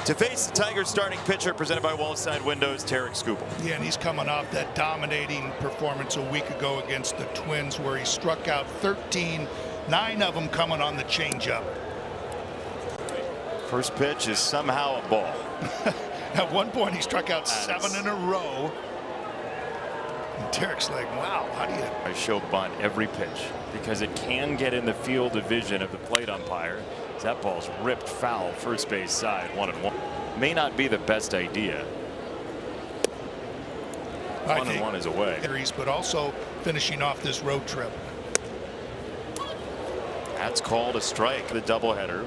To face the Tigers starting pitcher presented by Wallside Windows, Tarik Skubal. Yeah, and he's coming off that dominating performance a week ago against the Twins where he struck out 13, 9 of them coming on the changeup. First pitch is somehow a ball. At one point he struck out 7 in a row. And Tarik's like, wow, how do you... I show bunt every pitch because it can get in the field of vision of the plate umpire. That ball's ripped foul first base side, 1-1. May not be the best idea. 1-1 is away. But also finishing off this road trip. That's called a strike. The doubleheader.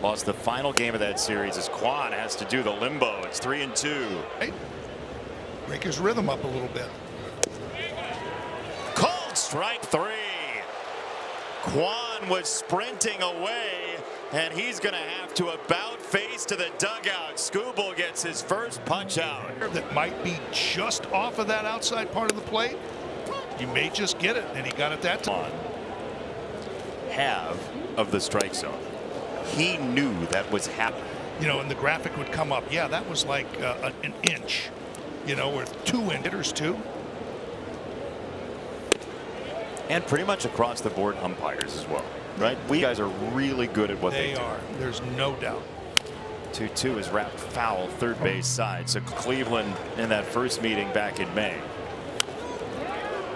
Lost the final game of that series as Quan has to do the limbo. It's 3-2. Hey, break his rhythm up a little bit. Called strike 3. Quan was sprinting away, and he's going to have to about face to the dugout. Skubal gets his first punch out. That might be just off of that outside part of the plate. You may just get it, and he got it that time. Half of the strike zone. He knew that was happening. You know, and the graphic would come up. Yeah, that was like an inch, you know, or 2 hitters too. And pretty much across the board umpires as well, right? We guys are really good at what they do. Are. There's no doubt. 2-2 is wrapped foul third base side. So Cleveland in that first meeting back in May.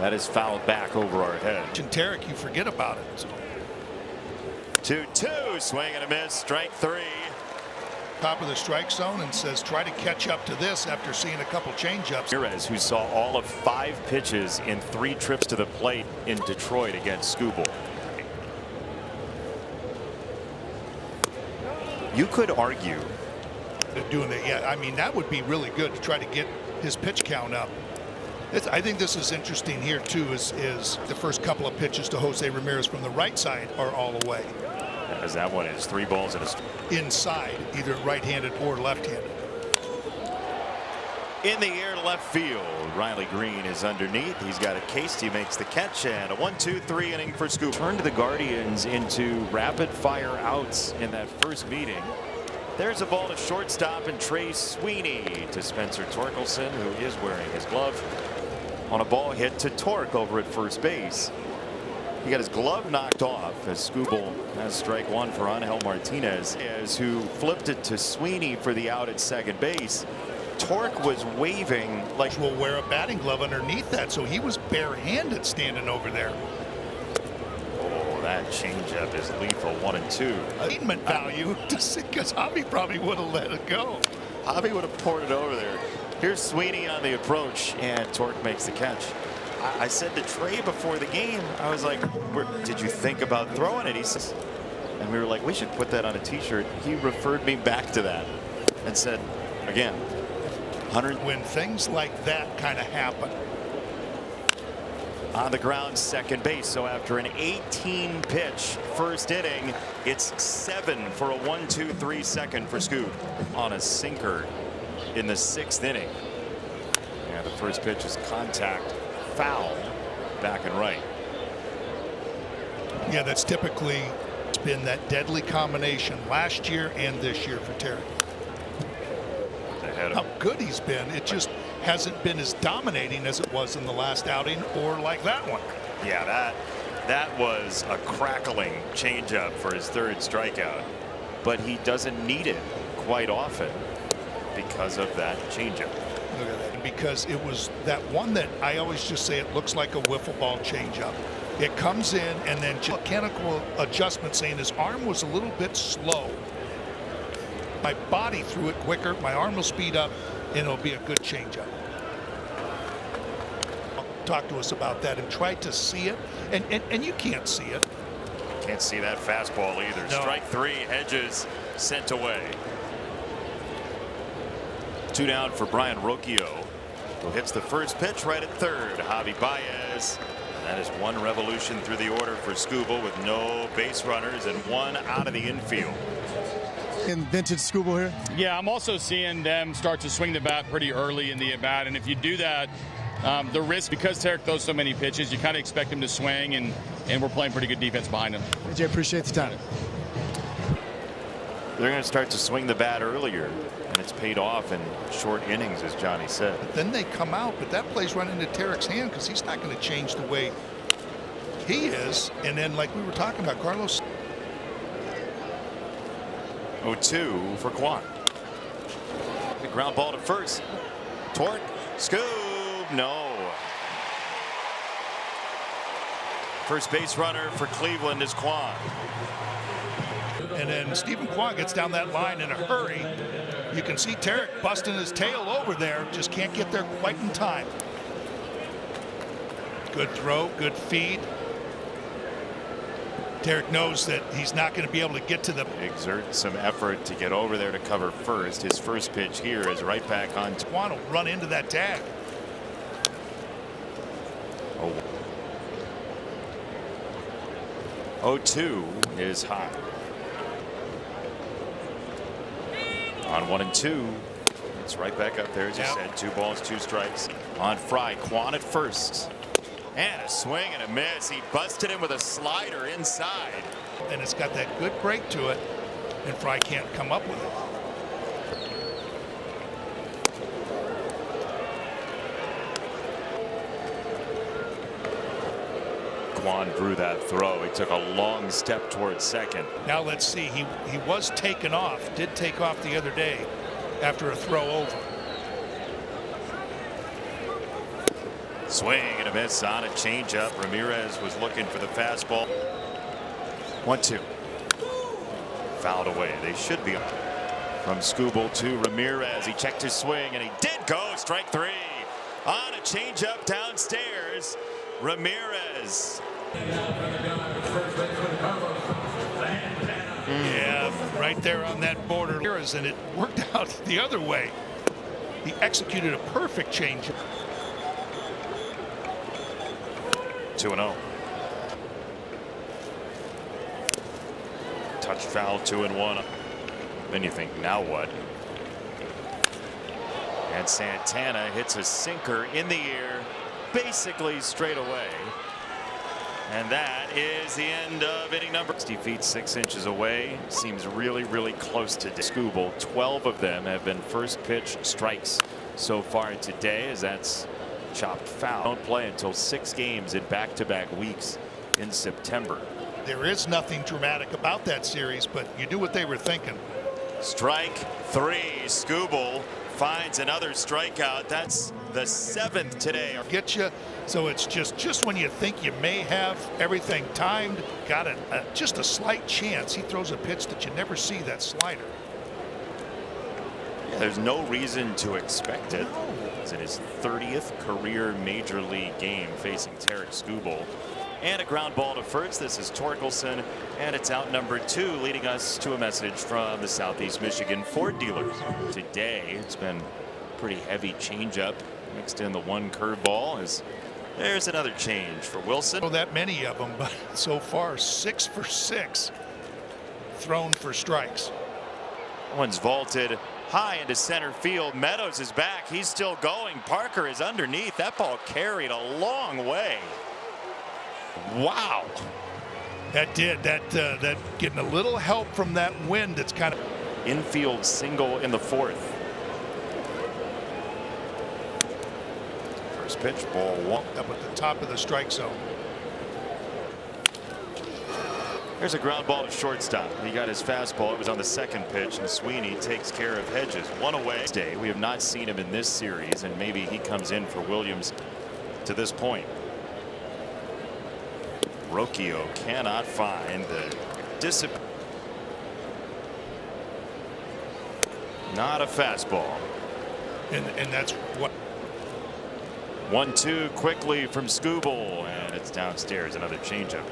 That is fouled back over our head. And Tarik, you forget about it. 2-2, swing and a miss, strike 3. Top of the strike zone and says try to catch up to this after seeing a couple changeups. Ramirez, who saw all of 5 pitches in 3 trips to the plate in Detroit against Skubal. You could argue doing that. Yeah, I mean that would be really good to try to get his pitch count up. I think this is interesting here too. Is the first couple of pitches to Jose Ramirez from the right side are all away. As that one is 3 balls and a strike. Inside, either right-handed or left-handed. In the air to left field, Riley Green is underneath. He's got it cased. He makes the catch, and a 1-2-3 inning for Skubal. Turned the Guardians into rapid-fire outs in that first meeting. There's a ball to shortstop and Trey Sweeney to Spencer Torkelson, who is wearing his glove, on a ball hit to Tork over at first base. He got his glove knocked off as Skubal has strike 1 for Angel Martinez, who flipped it to Sweeney for the out at second base. Tork was waving like will wear a batting glove underneath that, so he was barehanded standing over there. Oh, that changeup is lethal. 1-2. Attainment value to see, because Javi probably would have let it go. Javi would have poured it over there. Here's Sweeney on the approach, and Tork makes the catch. I said to Trey before the game, I was like, did you think about throwing it? He says, and we were like, we should put that on a t-shirt. He referred me back to that and said, again, 100. When things like that kind of happen. On the ground, second base. So after an 18 pitch first inning, it's 7 for a 1-2-3 second for Scoop on a sinker in the 6th inning. Yeah, the first pitch is contact. Foul back and right. Yeah, that's typically been that deadly combination last year and this year for Tarik. How good he's been. It just hasn't been as dominating as it was in the last outing or like that one. Yeah, that was a crackling changeup for his 3rd strikeout, but he doesn't need it quite often because of that changeup. Look at that. Because it was that one that I always just say it looks like a wiffle ball changeup. It comes in and then mechanical adjustment saying his arm was a little bit slow. My body threw it quicker. My arm will speed up and it'll be a good changeup. Talk to us about that and try to see it. And you can't see it. Can't see that fastball either. No. Strike 3, Hedges sent away. 2 down for Brian Rocchio, who hits the first pitch right at 3rd. Javi Baez. And that is 1 revolution through the order for Skubal with no base runners and 1 out of the infield. In vintage Skubal here? Yeah, I'm also seeing them start to swing the bat pretty early in the at-bat, and if you do that, the risk, because Tarik throws so many pitches, you kind of expect him to swing, and we're playing pretty good defense behind him. AJ, appreciate the time. They're going to start to swing the bat earlier, and it's paid off in short innings, as Johnny said. But then they come out, but that plays right into Tarik's hand because he's not going to change the way he is. And then, like we were talking about, Carlos. 0-2 for Quan. The ground ball to first. Tarik, Skubal, no. First base runner for Cleveland is Quan. And then Stephen Quan gets down that line in a hurry. You can see Tarik busting his tail over there. Just can't get there quite in time. Good throw, good feed. Tarik knows that he's not going to be able to get to the. Exert some effort to get over there to cover first. His first pitch here is right back on. Quan will run into that tag. Oh. 0-2 is high. On 1-2. It's right back up there, as you said. 2 balls, 2 strikes. On Fry, Quan at first. And a swing and a miss. He busted him with a slider inside. And it's got that good break to it, and Fry can't come up with it. Quan drew that throw. He took a long step towards second. Now let's see. He was taken off. Did take off the other day after a throw over. Swing and a miss on a changeup. Ramirez was looking for the fastball. 1-2. Fouled away. They should be from Skubal to Ramirez. He checked his swing and he did go. Strike 3 on a changeup downstairs. Ramirez. Yeah, right there on that border. And it worked out the other way. He executed a perfect changeup. 2-0. Touch foul, 2-1. Then you think, now what? And Santana hits a sinker in the air, basically straight away. And that is the end of inning number. 60 feet 6 inches away. Seems really, really close to Skubal. 12 of them have been first pitch strikes so far today, as that's chopped foul. Don't play until 6 games in back-to-back weeks in September. There is nothing dramatic about that series, but you knew what they were thinking. Strike 3. Skubal finds another strikeout. That's the 7th today. Get you. So it's just when you think you may have everything timed, got just a slight chance. He throws a pitch that you never see, that slider. Yeah, there's no reason to expect it. It's in his 30th career major league game facing Tarik Skubal. And a ground ball to first. This is Torkelson, and it's out number 2, leading us to a message from the Southeast Michigan Ford dealers. Today, it's been pretty heavy changeup mixed in the 1 curveball. As there's another change for Wilson. Not that many of them, but so far 6 for 6 thrown for strikes. One's vaulted high into center field. Meadows is back. He's still going. Parker is underneath. That ball carried a long way. Wow. That did. That getting a little help from that wind. That's kind of infield single in the 4th. First pitch, ball 1. Up at the top of the strike zone. There's a ground ball to shortstop. He got his fastball. It was on the 2nd pitch, and Sweeney takes care of Hedges. 1 away. We have not seen him in this series, and maybe he comes in for Williams to this point. Rocchio cannot find the discipline. Not a fastball. And that's what. 1-2 quickly from Skubal, and it's downstairs. Another changeup.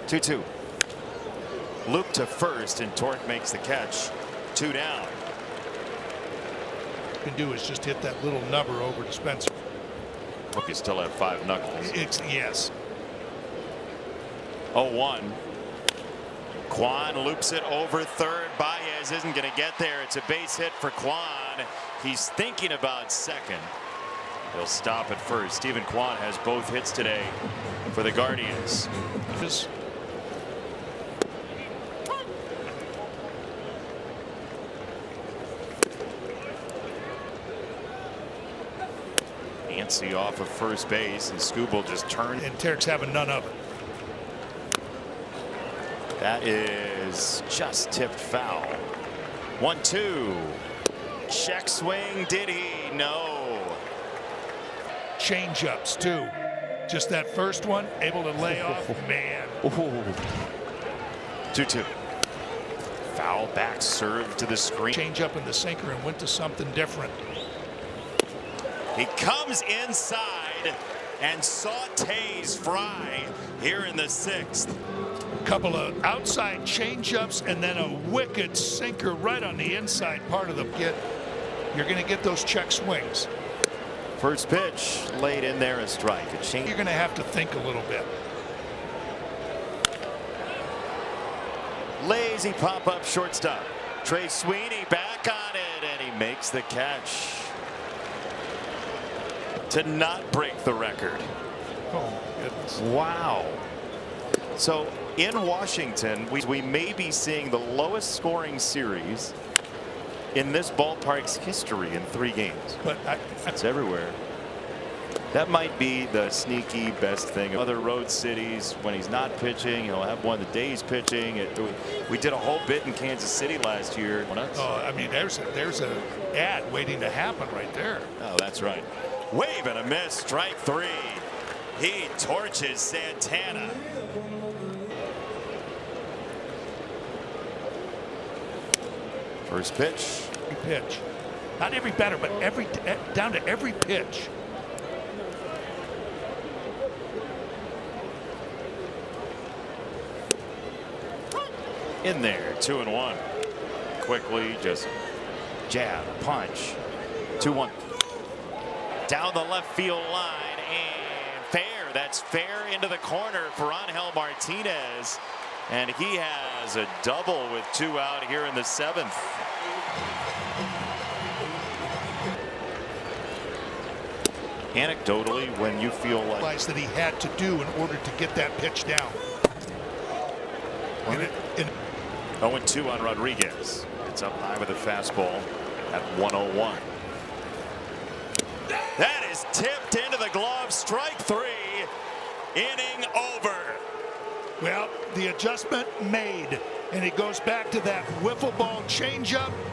2-2. Loop to first, and Tarik makes the catch. 2 down. What you can do is just hit that little number over to Spencer. Hope you still have 5 knuckles. Yes. 0-1. Quan loops it over third. Baez isn't going to get there. It's a base hit for Quan. He's thinking about second. He'll stop at first. Stephen Quan has both hits today for the Guardians. tendency off of first base, and Skubal just turned. And Tarik's having none of it. That is just tipped foul. 1-2. Check swing. Did he? No. Change-ups too. Just that first one, able to lay off. Man. 2-2. Foul back serve to the screen. Change up in the sinker and went to something different. He comes inside and sautés Fry here in the 6th. Couple of outside change-ups and then a wicked sinker right on the inside part of the get. You're going to get those check swings. First pitch laid in there, a strike. A change. You're going to have to think a little bit. Lazy pop-up shortstop. Trey Sweeney back on it, and he makes the catch to not break the record. Oh, my goodness. Wow. So in Washington, we may be seeing the lowest scoring series in this ballpark's history in 3 games. But It's everywhere. That might be the sneaky best thing. Other road cities, when he's not pitching, he'll have one the day he's pitching. We did a whole bit in Kansas City last year. I mean, there's a ad waiting to happen right there. Oh, that's right. Wave and a miss. Strike 3. He torches Santana. First pitch. Pitch. Not every batter, but down to every pitch. In there, 2-1. Quickly, just jab, punch. 2-1. Down the left field line, and fair. That's fair into the corner for Angel Martinez. And he has a double with 2 out here in the 7th. Anecdotally, when you feel like That he had to do in order to get that pitch down. 0-2 on Rodriguez. It's up high with a fastball at 101. That is tipped into the glove. Strike 3. Inning over. Well, the adjustment made, and it goes back to that wiffle ball changeup.